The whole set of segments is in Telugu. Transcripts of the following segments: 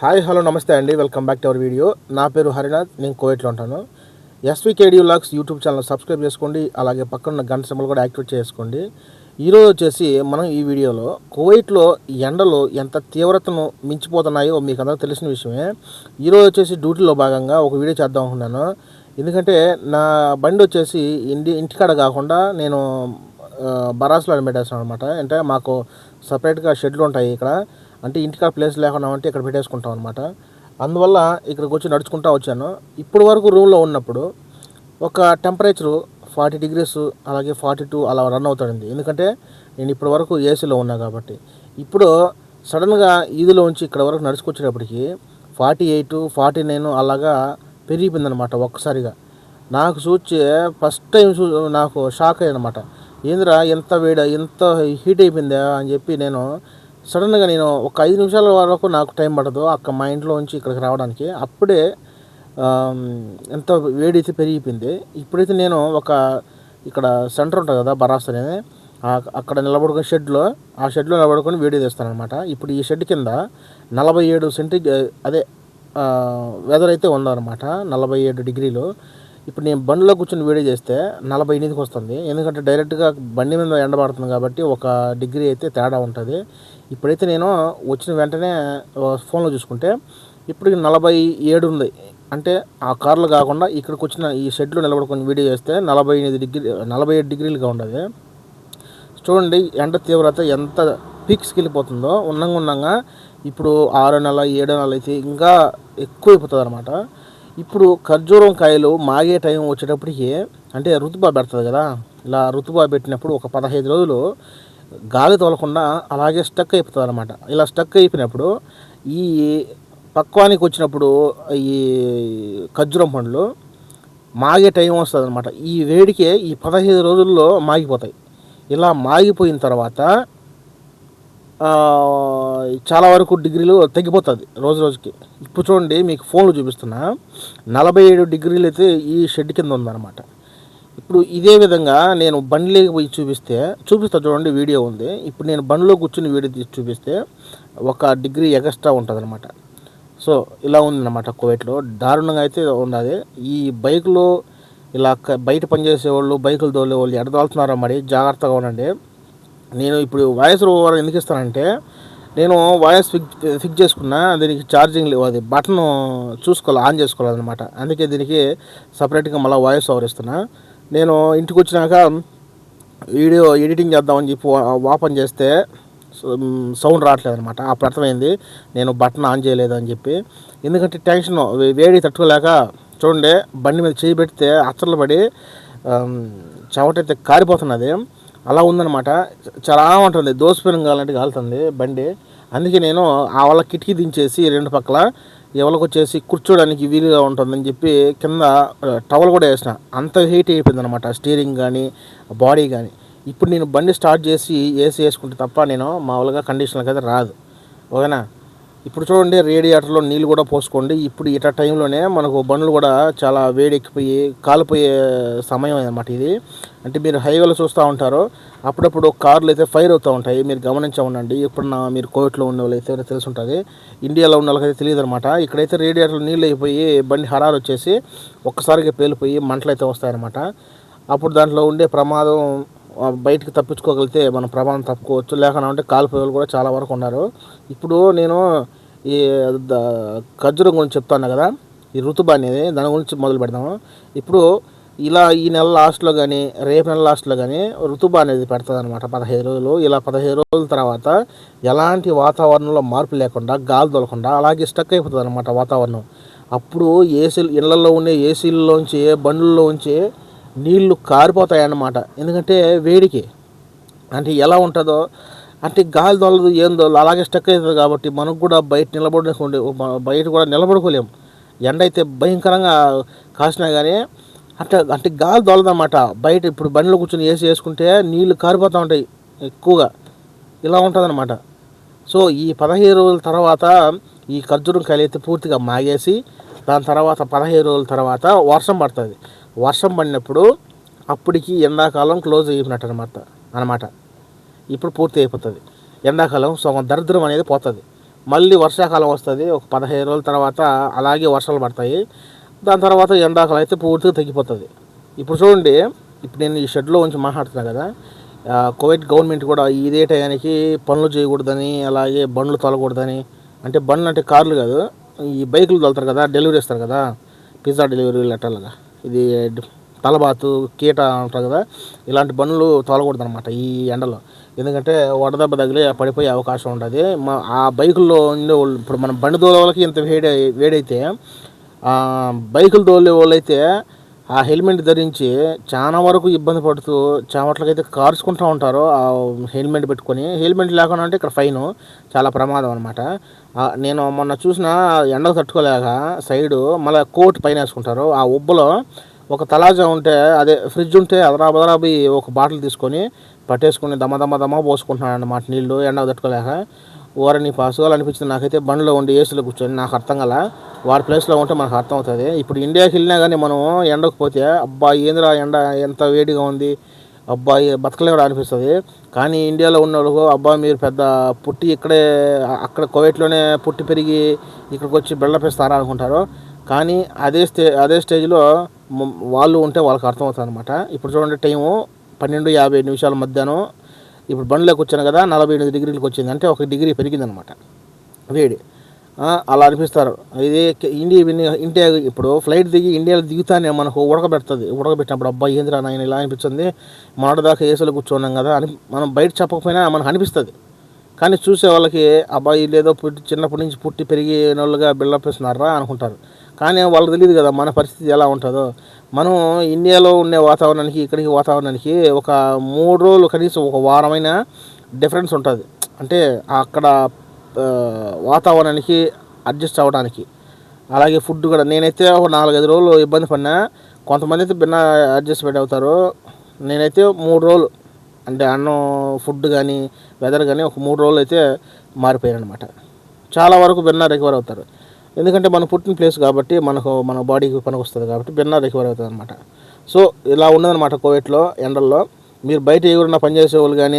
హాయ్ హలో నమస్తే అండి, welcome back to our video. నా పేరు హరినాథ్, నేను కువైట్లో ఉంటాను. ఎస్వికేడి వ్లాగ్స్ యూట్యూబ్ ఛానల్ సబ్స్క్రైబ్ చేసుకోండి, అలాగే పక్కన గంట సింబల్ కూడా యాక్టివేట్ చేసుకోండి. ఈరోజు వచ్చేసి మనం ఈ వీడియోలో కువైట్లో ఎండలు ఎంత తీవ్రతను మించిపోతున్నాయో మీకు అందరూ తెలిసిన విషయమే. ఈరోజు వచ్చేసి డ్యూటీలో భాగంగా ఒక వీడియో చేద్దాం అనుకున్నాను. ఎందుకంటే నా బండి వచ్చేసి ఇంటికాడ కాకుండా నేను బరాస్లో పెట్టేస్తాను అనమాట. అంటే మాకు సపరేట్గా షెడ్లు ఉంటాయి ఇక్కడ. అంటే ఇంటికాడ ప్లేస్ లేకుండా ఉంటే ఇక్కడ పెట్టేసుకుంటాం అనమాట. అందువల్ల ఇక్కడికి వచ్చి నడుచుకుంటూ వచ్చాను. ఇప్పటి వరకు రూమ్లో ఉన్నప్పుడు ఒక టెంపరేచరు 40 degrees అలాగే 42 అలా రన్ అవుతుంది. ఎందుకంటే నేను ఇప్పటి వరకు ఏసీలో ఉన్నా కాబట్టి. ఇప్పుడు సడన్గా ఈదులోంచి ఇక్కడ వరకు నడుచుకొచ్చేటప్పటికి 48, 49 అలాగా పెరిగిపోయిందనమాట ఒక్కసారిగా. నాకు చూచి ఫస్ట్ టైం నాకు షాక్ అయ్యనమాట. ఏందిరా ఎంత ఎంత హీట్ అయిపోయిందా అని చెప్పి నేను సడన్గా ఒక 5 నిమిషాల వరకు నాకు టైం పడదు మా ఇంట్లో నుంచి ఇక్కడికి రావడానికి. అప్పుడే ఎంత వేడైతే పెరిగిపోయింది. ఇప్పుడైతే నేను ఇక్కడ సెంటర్ ఉంటుంది కదా బరాస్ అనేది, అక్కడ నిలబడుకుని ఆ షెడ్లో నిలబడుకొని వీడియో తీస్తాను అనమాట. ఇప్పుడు ఈ షెడ్ కింద 47 అదే వెదర్ అయితే ఉందన్నమాట, 47 degrees. ఇప్పుడు నేను బండిలో కూర్చొని వీడియో చేస్తే 48కి వస్తుంది. ఎందుకంటే డైరెక్ట్గా బండి మీద ఎండబడుతుంది కాబట్టి 1 degree అయితే తేడా ఉంటుంది. ఇప్పుడైతే నేను వచ్చిన వెంటనే ఫోన్లో చూసుకుంటే ఇప్పటికి 47 ఉంది. అంటే ఆ కార్లో కాకుండా ఇక్కడికి వచ్చిన ఈ షెడ్లో నిలబడుకొని వీడియో చేస్తే 47 degreesగా ఉండదు. చూడండి ఎండ తీవ్రత ఎంత పీక్స్కి వెళ్ళిపోతుందో. ఉన్నంగా ఇప్పుడు 6 నెల 7 నెలలు అయితే ఇంకా ఎక్కువైపోతుంది అనమాట. ఇప్పుడు ఖర్జూరం కాయలు మాగే టైం వచ్చేటప్పటికి అంటే రుతుబా పెడుతుంది కదా, ఇలా రుతుబా పెట్టినప్పుడు ఒక 15 రోజులు గాలి తోలకుండా అలాగే స్టక్ అయిపోతుంది అనమాట. ఇలా స్టక్ అయిపోయినప్పుడు ఈ పక్వానికి వచ్చినప్పుడు ఈ ఖర్జూరం పండ్లు మాగే టైం వస్తుంది అనమాట. ఈ వేడికే ఈ 15 రోజుల్లో మాగిపోతాయి. ఇలా మాగిపోయిన తర్వాత చాలా వరకు డిగ్రీలు తగ్గిపోతుంది రోజుకి. ఇప్పుడు చూడండి, మీకు ఫోన్లో చూపిస్తున్నా 47 degrees అయితే ఈ షెడ్ కింద ఉందన్నమాట. ఇప్పుడు ఇదే విధంగా నేను బండిలోకి పోయి చూపిస్తా చూడండి, వీడియో ఉంది. ఇప్పుడు నేను బండిలో కూర్చుని వీడియో తీసి చూపిస్తే 1 degree ఎక్స్ట్రా ఉంటుంది అనమాట. సో ఇలా ఉందన్నమాట కువైట్లో. దారుణంగా అయితే ఉన్నది. ఈ బైకులో ఇలా బయట పనిచేసేవాళ్ళు, బైకులు తోలేవాళ్ళు ఎడదోలుతున్నారో మరి జాగ్రత్తగా ఉండండి. నేను ఇప్పుడు వాయిస్ ఓవర్ ఎందుకు ఇస్తానంటే, నేను వాయిస్ ఫిక్స్ చేసుకున్నా, దీనికి ఛార్జింగ్ లేవు, అది బటన్ ఆన్ చేసుకోవాలన్నమాట. అందుకే దీనికి సపరేట్గా మళ్ళీ వాయిస్ ఓవర్ ఇస్తున్నా. నేను ఇంటికి వచ్చినాక వీడియో ఎడిటింగ్ చేద్దామని చెప్పి ఓపెన్ చేస్తే సౌండ్ రావట్లేదు అనమాట. అప్పుడు అర్థమైంది నేను బటన్ ఆన్ చేయలేదని చెప్పి. ఎందుకంటే టెన్షన్, వేడి తట్టుకోలేక చూడండి బండి మీద చేయి పెడితే అచ్చర్లు పడి చెమటైతే కారిపోతున్నది. అలా ఉందన్నమాట. చాలా ఉంటుంది, దోసపెనం కావాలంటే కాలుతుంది బండి. అందుకే నేను ఆ వాళ్ళ కిటికీ దించేసి 2 పక్కల ఎవరికి వచ్చేసి కూర్చోడానికి వీలుగా ఉంటుందని చెప్పి కింద టవల్ కూడా వేసిన. అంత హీట్ అయిపోయింది అనమాట స్టీరింగ్ కానీ బాడీ కానీ. ఇప్పుడు నేను బండి స్టార్ట్ చేసి ఏసీ వేసుకుంటే తప్ప నేను మామూలుగా కండిషన్లకు అయితే రాదు, ఓకేనా. ఇప్పుడు చూడండి, రేడియేటర్లో నీళ్ళు కూడా పోసుకోండి. ఇప్పుడు ఇట టైంలోనే మనకు బండ్లు కూడా చాలా వేడెక్కిపోయి కాలిపోయే సమయం అన్నమాట ఇది. అంటే మీరు హైవేలో చూస్తూ ఉంటారు, అప్పుడప్పుడు కార్లు అయితే ఫైర్ అవుతూ ఉంటాయి, మీరు గమనించే ఉండండి. ఇప్పుడు మీరు కోవిట్లో ఉన్న వాళ్ళు అయితే తెలిసి ఉంటుంది, ఇండియాలో ఉన్న వాళ్ళకైతే తెలియదు అనమాట. ఇక్కడైతే రేడియేటర్లో నీళ్ళు అయిపోయి బండి హరారు వచ్చేసి ఒక్కసారిగా పేలిపోయి మంటలు అయితే వస్తాయన్నమాట. అప్పుడు దాంట్లో ఉండే ప్రమాదం, బయటకు తప్పించుకోగలిగితే మనం ప్రమాదం తప్పుకోవచ్చు. లేకుండా ఉంటే కాలిపోయేవాళ్ళు కూడా చాలా వరకు ఉన్నారు. ఇప్పుడు నేను ఈ ఖర్జూరం గురించి చెప్తాను కదా, ఈ ఋతుబా అనేది, దాని గురించి మొదలు పెడదాము. ఇప్పుడు ఇలా ఈ నెల లాస్ట్లో కానీ రేపు నెల లాస్ట్లో కానీ ఋతుబా అనేది పెడుతుంది అనమాట 15 రోజులు. ఇలా 15 రోజుల తర్వాత ఎలాంటి వాతావరణంలో మార్పు లేకుండా, గాలి తోలకుండా అలాగే స్టక్ అయిపోతుంది అనమాట వాతావరణం. అప్పుడు ఇళ్లలో ఉండే ఏసీల్లోంచి, బండ్లలోంచి నీళ్లు కారిపోతాయన్నమాట. ఎందుకంటే వేడికి అంటే ఎలా ఉంటుందో, అంటే గాలి దొలదు ఏం దొలదు, అలాగే స్టక్ అవుతుంది. కాబట్టి మనకు కూడా బయట కూడా నిలబడుకోలేము. ఎండ అయితే భయంకరంగా కాసినా కానీ అంటే గాలి దొలదన్నమాట బయట. ఇప్పుడు బండిలో కూర్చొని ఏసీ వేసుకుంటే నీళ్లు కారిపోతూ ఉంటాయి ఎక్కువగా, ఇలా ఉంటుందన్నమాట. సో ఈ 15 రోజుల తర్వాత ఈ ఖర్జూరం కాయలు అయితే పూర్తిగా మాగేసి, దాని తర్వాత 15 రోజుల తర్వాత వర్షం పడుతుంది. వర్షం పడినప్పుడు అప్పటికి ఎండాకాలం క్లోజ్ అయిపోయినట్టు అనమాట. ఇప్పుడు పూర్తి అయిపోతుంది ఎండాకాలం. సో దరిద్రం అనేది పోతుంది. మళ్ళీ వర్షాకాలం వస్తుంది, ఒక 15 రోజుల తర్వాత అలాగే వర్షాలు పడతాయి. దాని తర్వాత ఎండాకాలం అయితే పూర్తిగా తగ్గిపోతుంది. ఇప్పుడు చూడండి, ఇప్పుడు నేను ఈ షెడ్లో ఉంచి మాట్లాడుతున్నా కదా, కువైట్ గవర్నమెంట్ కూడా ఇదే టయానికి పనులు చేయకూడదని, అలాగే బండ్లు తోలకూడదని, అంటే బండ్లు అంటే కార్లు కాదు, ఈ బైకులు తోలుతారు కదా, డెలివరీ ఇస్తారు కదా, పిజ్జా డెలివరీ లెటర్లుగా, ఇది తలబాతు కీట అంటారు కదా, ఇలాంటి బండ్లు తోలకూడదు అనమాట ఈ ఎండలో. ఎందుకంటే వడదెబ్బ తగిలి పడిపోయే అవకాశం ఉంటుంది. ఆ బైకుల్లో ఉండే వాళ్ళు, ఇప్పుడు మన బండి తోలే వాళ్ళకి ఇంత వేడైతే బైకులు తోలే వాళ్ళు అయితే ఆ హెల్మెట్ ధరించి చాలా వరకు ఇబ్బంది పడుతూ చెమట్లకైతే కార్చుకుంటూ ఉంటారు. ఆ హెల్మెట్ పెట్టుకొని, హెల్మెట్ లేకుండా అంటే ఇక్కడ ఫైన్, చాలా ప్రమాదం అనమాట. నేను మొన్న చూసిన ఎండకు తట్టుకోలేక సైడు మళ్ళీ కోట్ పైన వేసుకుంటారు. ఆ ఉబ్బలో ఒక తలాజా ఉంటే, అదే ఫ్రిడ్జ్ ఉంటే అదరాబదరాబి ఒక బాటిల్ తీసుకొని పట్టేసుకుని దమ పోసుకుంటున్నాను అన్నమాట నీళ్ళు, ఎండకు తట్టుకోలేక. ఓరని పాసుగాలు అనిపించింది నాకైతే. బండిలో ఉండి ఏసీలో కూర్చొని నాకు అర్థం కల, వారి ప్లేస్లో ఉంటే మనకు అర్థం అవుతుంది. ఇప్పుడు ఇండియాకి వెళ్ళినా కానీ మనం ఎండకు పోతే అబ్బా ఏందిరా ఎండ ఎంత వేడిగా ఉంది, అబ్బా బతకలేడు అనిపిస్తుంది. కానీ ఇండియాలో ఉన్నోళ్ళకు అబ్బా మీరు పెద్ద పుట్టి ఇక్కడే, అక్కడ కువైట్లోనే పుట్టి పెరిగి ఇక్కడికి వచ్చి బిల్డప్ ఇస్తారా అనుకుంటారు. కానీ అదే స్టేజ్లో వాళ్ళు ఉంటే వాళ్ళకి అర్థమవుతుంది అనమాట. ఇప్పుడు చూడండి, టైము 12:50 మధ్యాహ్నం. ఇప్పుడు బండిలోకి వచ్చాను కదా, 48 డిగ్రీలకు వచ్చింది, అంటే 1 డిగ్రీ పెరిగిందనమాట వేడి. అలా అనిపిస్తారు. ఇది ఇండియా ఇప్పుడు ఫ్లైట్ దిగి ఇండియాలో దిగుతానే మనకు ఉడకబెట్టినప్పుడు అబ్బాయి ఏందిరా నాయన ఇలా అనిపిస్తుంది, మొన్నటిదాకా ఏసీలో కూర్చున్నాం కదా అని మనం బయట చెప్పకపోయినా మనకు అనిపిస్తుంది. కానీ చూసే వాళ్ళకి అబ్బాయి లేదో చిన్నప్పటి నుంచి పుట్టి పెరిగి నోళ్ళుగా బిల్డప్ ఇస్తున్నారా అనుకుంటారు. కానీ వాళ్ళకి తెలియదు కదా మన పరిస్థితి ఎలా ఉంటుందో. మనం ఇండియాలో ఉండే వాతావరణానికి ఇక్కడికి వాతావరణానికి ఒక 3 రోజులు కనీసం ఒక వారమైన డిఫరెన్స్ ఉంటుంది. అంటే అక్కడ వాతావరణానికి అడ్జస్ట్ అవ్వడానికి. అలాగే ఫుడ్ కూడా నేనైతే ఒక 4-5 రోజులు ఇబ్బంది పడినా, కొంతమంది అయితే భిన్న అడ్జస్ట్మెంట్ అవుతారు. నేనైతే 3 రోజులు, అంటే అన్నం ఫుడ్ కానీ వెదర్ కానీ ఒక 3 రోజులు అయితే మారిపోయాను అనమాట. చాలా వరకు భిన్న రికవర్ అవుతారు. ఎందుకంటే మనం పుట్టిన ప్లేస్ కాబట్టి మన బాడీకి పనికి వస్తుంది కాబట్టి భిన్న రికవర్ అవుతుంది అనమాట. సో ఇలా ఉన్నదనమాట కువైట్లో ఎండల్లో. మీరు బయట ఎవరైనా పనిచేసే వాళ్ళు కానీ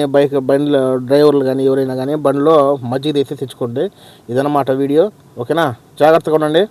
బండ్ల డ్రైవర్లు కానీ ఎవరైనా కానీ బండిలో మజ్జిగ అయితే తెచ్చుకోండి. ఇదన్నమాట వీడియో. ఓకేనా, జాగ్రత్తగా ఉండండి.